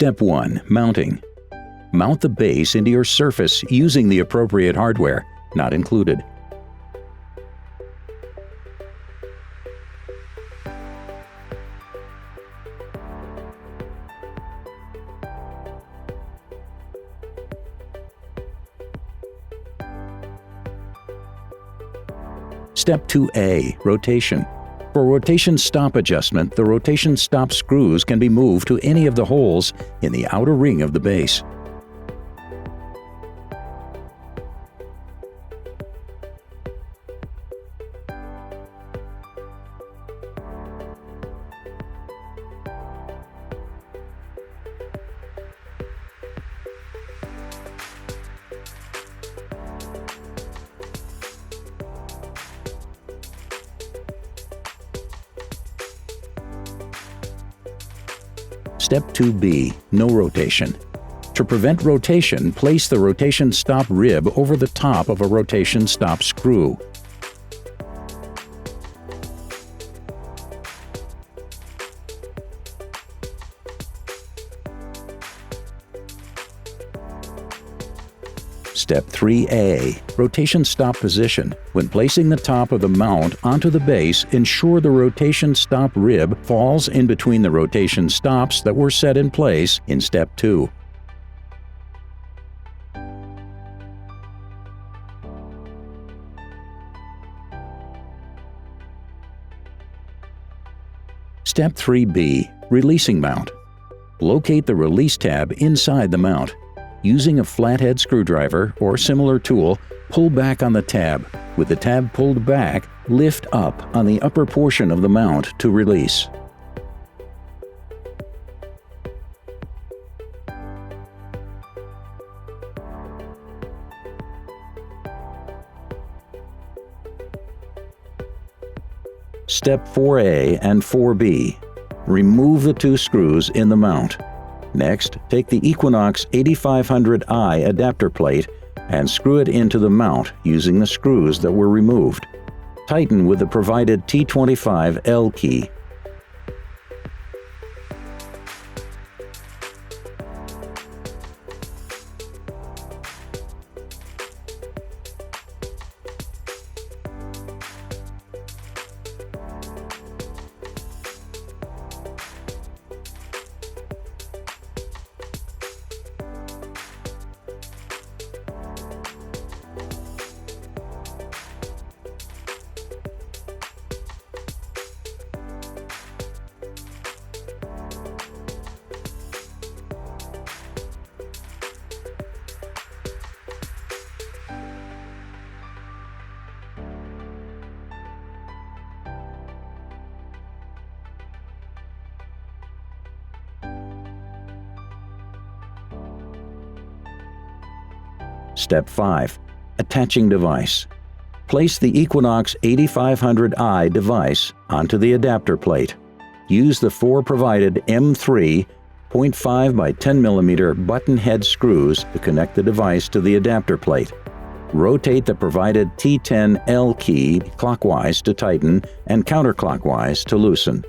Step 1. Mounting. Mount the base into your surface using the appropriate hardware, not included. Step 2A. Rotation. For rotation stop adjustment, the rotation stop screws can be moved to any of the holes in the outer ring of the base. Step 2B. No rotation. To prevent rotation, place the rotation stop rib over the top of a rotation stop screw. Step 3A. Rotation stop position. When placing the top of the mount onto the base, ensure the rotation stop rib falls in between the rotation stops that were set in place in Step 2. Step 3B. Releasing mount. Locate the release tab inside the mount. Using a flathead screwdriver or similar tool, pull back on the tab. With the tab pulled back, lift up on the upper portion of the mount to release. Step 4A and 4B. Remove the two screws in the mount. Next, take the Equinox 8500i adapter plate and screw it into the mount using the screws that were removed. Tighten with the provided T25L key. Step 5. Attaching device. Place the Equinox 8500i device onto the adapter plate. Use the four provided M3 0.5 by 10 mm button head screws to connect the device to the adapter plate. Rotate the provided T10L key clockwise to tighten and counterclockwise to loosen.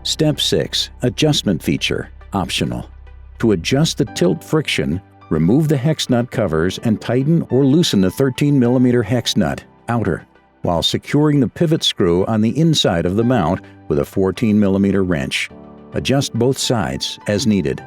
Step 6. Adjustment feature, optional. To adjust the tilt friction, remove the hex nut covers and tighten or loosen the 13mm hex nut, outer, while securing the pivot screw on the inside of the mount with a 14mm wrench. Adjust both sides as needed.